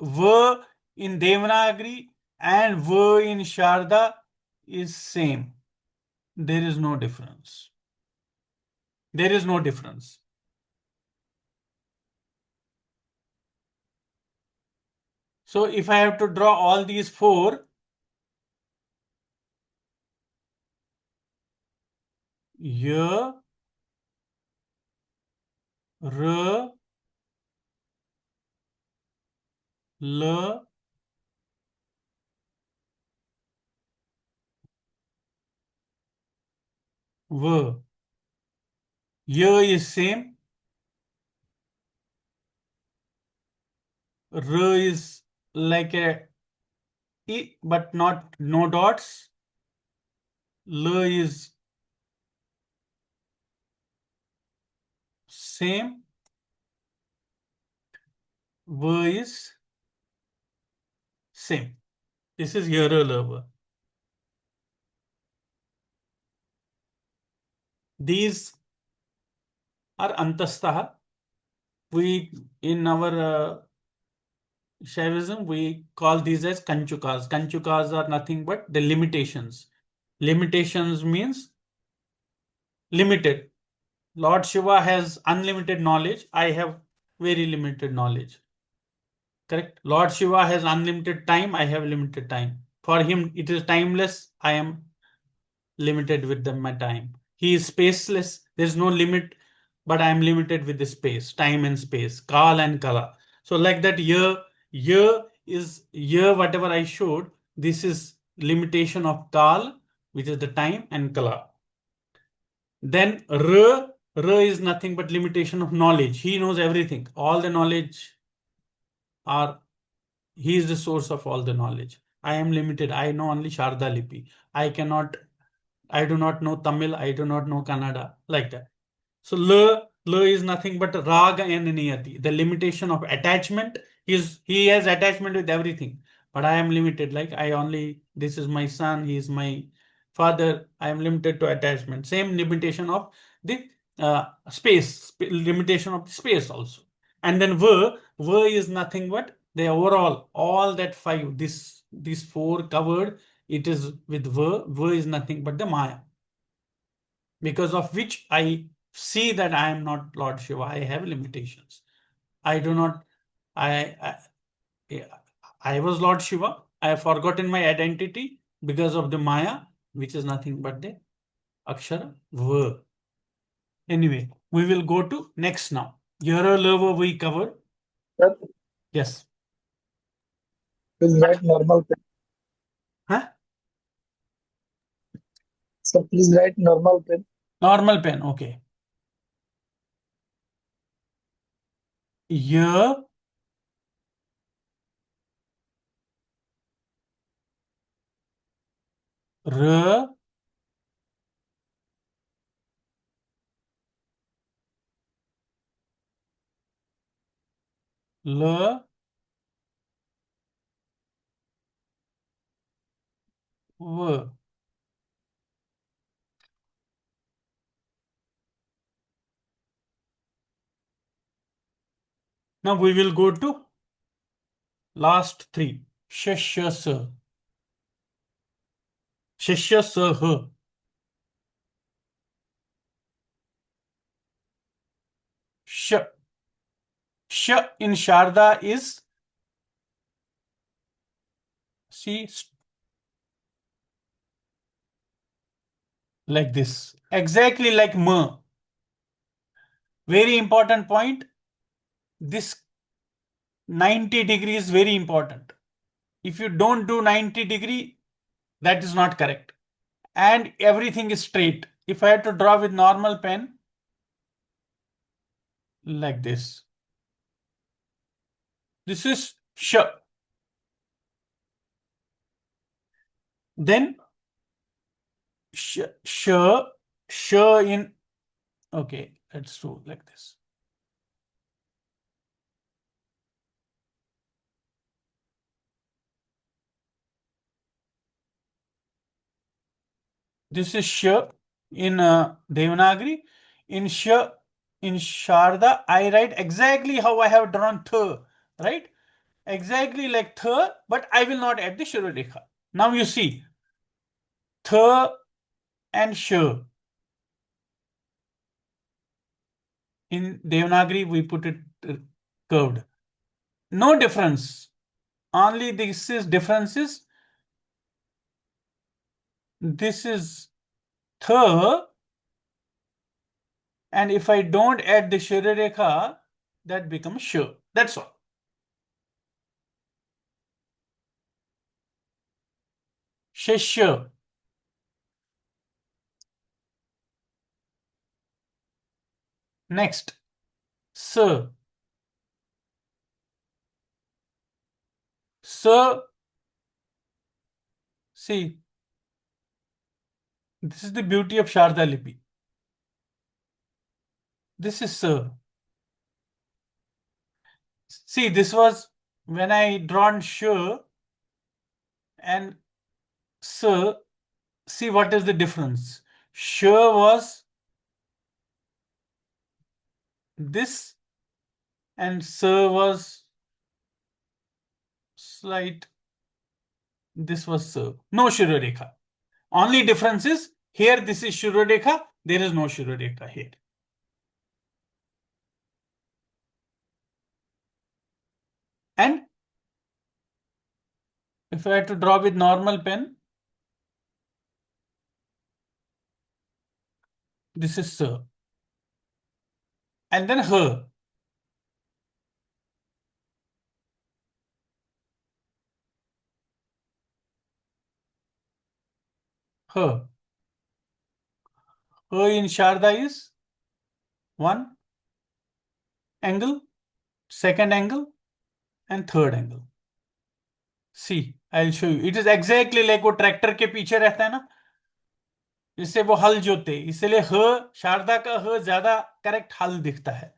V in Devanagari and V in Sharda is same. There is no difference. There is no difference. So if I have to draw all these four, Y, R, L, V. Y is same. R is like a E, but no dots. L is same. V is same. This is here a level. These are antastaha. We in our Shaivism we call these as kanchukas. Kanchukas are nothing but the limitations. Limitations means limited. Lord Shiva has unlimited knowledge. I have very limited knowledge. Correct? Lord Shiva has unlimited time. I have limited time. For him, it is timeless. I am limited with my time. He is spaceless. There is no limit, but I am limited with the space, time and space, kal and kala. So like that, year is year. Whatever I showed, this is limitation of kal, which is the time, and kala. Then r is nothing but limitation of knowledge. He knows everything. All the knowledge are, he is the source of all the knowledge. I am limited. I know only Sharda Lipi. I do not know Tamil. I do not know Kannada. Like that. So la is nothing but raga and niyati. The limitation of attachment is, he has attachment with everything, but I am limited. Like I only, this is my son, he is my father. I am limited to attachment. Same limitation of the limitation of the space also. And then va is nothing but the overall, all that five, these four covered. It is with va. Va is nothing but the Maya, because of which I see that I am not Lord Shiva. I have limitations. I do not, I, I, I was Lord Shiva. I have forgotten my identity because of the Maya, which is nothing but the Akshara V. Anyway, we will go to next now. Yara Lava we covered. Sir, Yes. please write normal pen. Huh? Sir, please write normal pen. Normal pen. Okay. Y, R, L, V. Now we will go to last three. Shashya Sa. Shashya Sah. Sh. Sh in Sharda is, see, like this. Exactly like Ma. Very important point. This 90 degree is very important. If you don't do 90 degree, that is not correct. And everything is straight. If I had to draw with normal pen, like this. This is Sh. Then sh in, okay, let's do like this. This is sh in Devanagari. In sh in Sharda, I write exactly how I have drawn th, right? Exactly like th, but I will not add the Shurarekha. Now you see, th and sh. In Devanagari, we put it curved. No difference. Only this is differences. This is th, and if I don't add the Shurarekha, that becomes sh. That's all. Shishya. Next, S. S. See, this is the beauty of Sharda Lipi. This is S. See, this was when I drawn Sh and S. See what is the difference. Sh was this and S was slight. This was S. No Shurarekha. Only difference is here this is Shurarekha. There is no Shurarekha here. And if I had to draw with normal pen, this is S. And then H. H. H in Sharda is one angle, second angle, and third angle. See, I'll show you. It is exactly like वो ट्रैक्टर के पीछे रहता है ना, इससे वो हल जोते, इसलिए ह शारदा का ह ज्यादा करेक्ट हल दिखता है.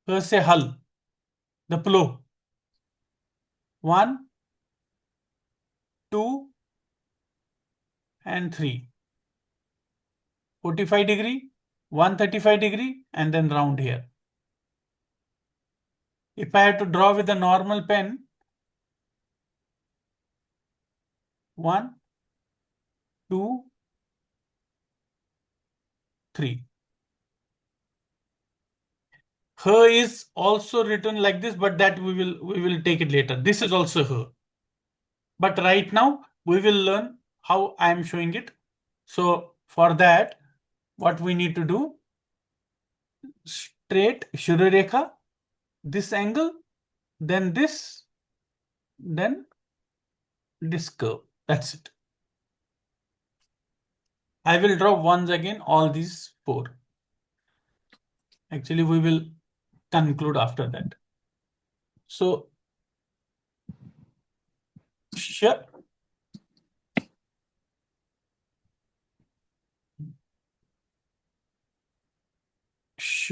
ह से हल, the plough. 1, 2 and 3. 45 degree, 135 degree, and then round here. If I had to draw with a normal pen, 1, 2, 3. H is also written like this, but that we will take it later. This is also H. But right now we will learn how I am showing it. So for that, what we need to do, straight Shuru Rekha, this angle, then this, then this curve. That's it. I will draw once again all these 4. Actually, we will conclude after that. So, sh, sh, s,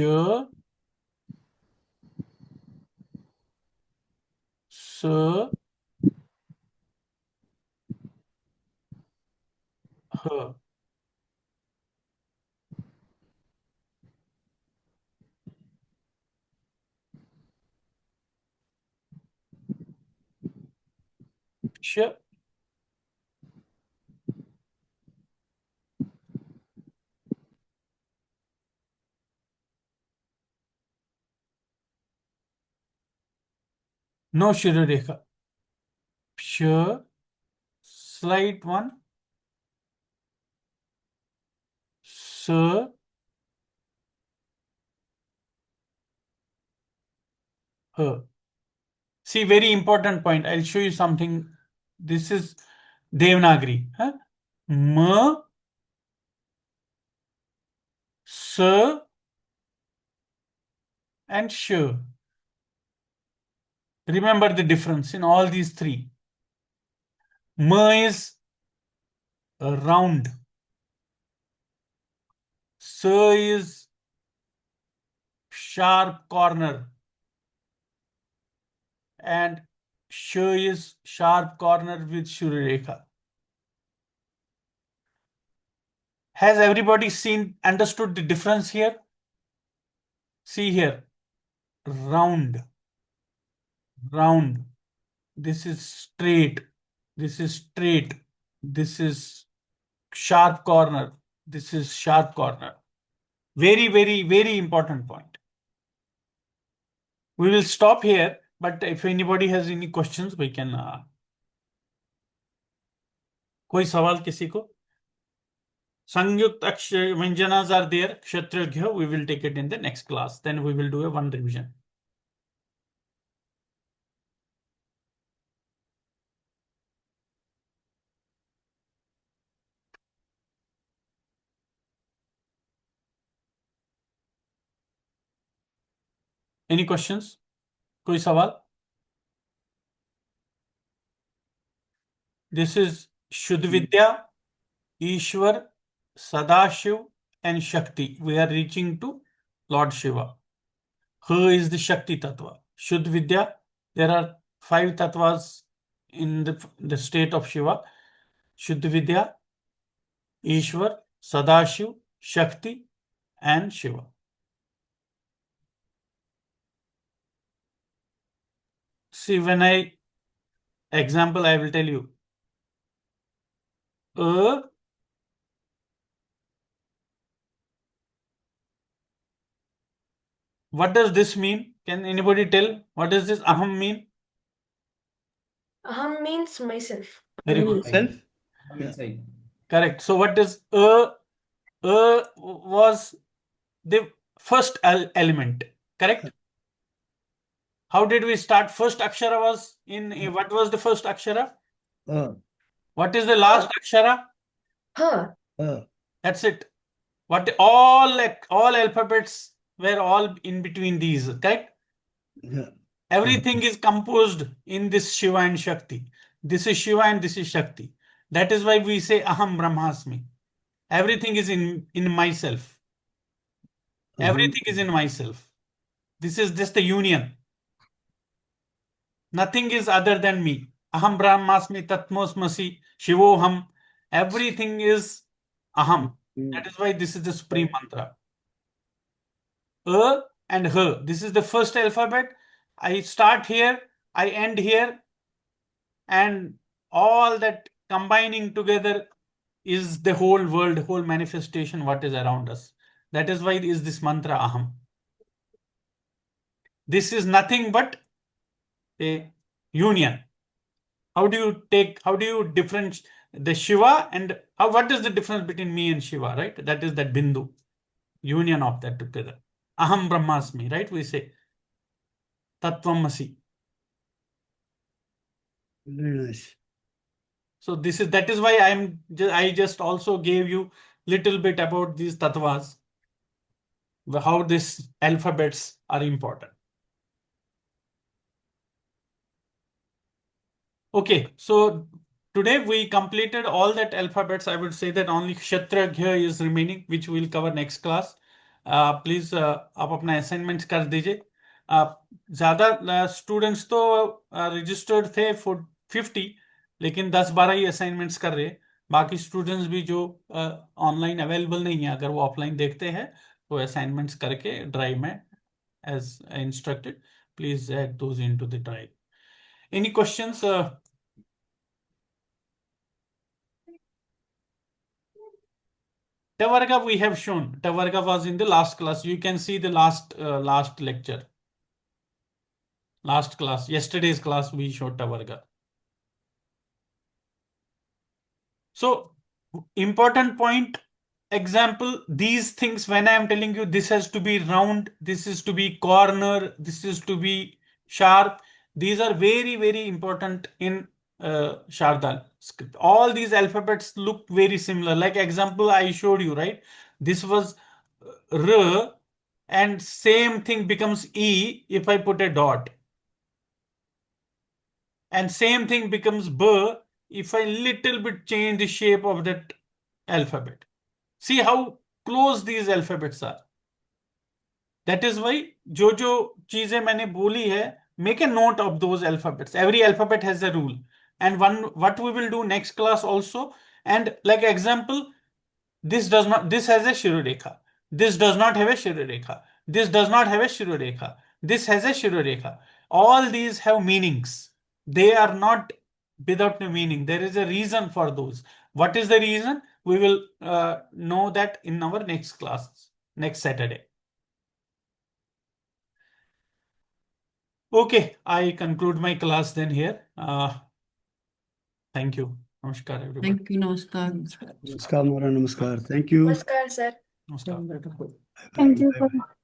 h. Sh, no Shuru Rekha. Sh, slight one, s, h. See, very important point. I'll show you something. This is Devanagari. Huh? M, s, and sh. Remember the difference in all these 3. M is round. S is sharp corner. And sh is sharp corner with Shuru Rekha. Has everybody understood the difference here? See here, round, round. This is straight. This is straight. This is sharp corner. This is sharp corner. Very, very, very important point. We will stop here, but if anybody has any questions, we can. कोई सवाल किसी को? Sangyukt Akshar Vyanjanas are there. Kshatragya, we will take it in the next class. Then we will do a one revision. Any questions? कोई सवाल? This is Shuddh Vidya, Ishwar, Sadashiv, and Shakti. We are reaching to Lord Shiva. Who is the Shakti Tattva? Shuddh Vidya, there are 5 tattvas in the state of Shiva. Shuddh Vidya, Ishwar, Sadashiv, Shakti, and Shiva. See, when example, I will tell you. What does this mean? Can anybody tell? What does this aham mean? Aham means myself. Very good. Self? Correct. So what does was the first element, correct? How did we start? First akshara was in what was the first akshara? What is the last akshara? Huh. That's it. What all alphabets were all in between these, correct? Yeah. Everything is composed in this Shiva and Shakti. This is Shiva and this is Shakti. That is why we say Aham Brahmasmi. Everything is in myself. Everything is in myself. This is just the union. Nothing is other than me. Aham Brahmasmi Tatmosmasi Shivoham. Everything is Aham. That is why this is the supreme mantra. And H. This is the first alphabet. I start here, I end here, and all that combining together is the whole world, whole manifestation, what is around us. That is why is this mantra Aham. This is nothing but a union. How do you differentiate the Shiva and what is the difference between me and Shiva, right? That is that Bindu, union of that together. Aham Brahmasmi, right? We say Tattvamasi. Very nice. So that is why I just also gave you little bit about these tattvas, how these alphabets are important. Okay, so today we completed all that alphabets. I would say that only Kshatragya is remaining, which we'll cover next class. Please आप अपना assignments कर दीजिए. ज़्यादा students तो registered थे for 50, लेकिन 10-12 ही assignments कर रहे हैं. बाकी students भी जो online available नहीं है, अगर वो offline देखते हैं तो assignments करके drive में as instructed, please add those into the drive. Any questions? Tavarga we have shown. Tavarga was in the last class. You can see the last lecture. Last class, yesterday's class, we showed Tavarga. So, important point, example, these things, when I am telling you this has to be round, this is to be corner, this is to be sharp, these are very, very important in Shardal script. All these alphabets look very similar. Like example I showed you, right? This was R, and same thing becomes E if I put a dot. And same thing becomes B if I little bit change the shape of that alphabet. See how close these alphabets are. That is why जो चीजें मैंने बोली है, make a note of those alphabets. Every alphabet has a rule. And what we will do next class also. And like example, this has a Shirodekha. This does not have a Shirodekha. This does not have a Shirodekha. This has a Shirodekha. All these have meanings. They are not without a meaning. There is a reason for those. What is the reason? We will know that in our next class, next Saturday. Okay, I conclude my class then here. Thank you. Namaskar, everybody. Thank you, namaskar. Namaskar, Mora, namaskar. Thank you. Namaskar, sir. Namaskar. Bye-bye. Thank you, Bye-bye. sir.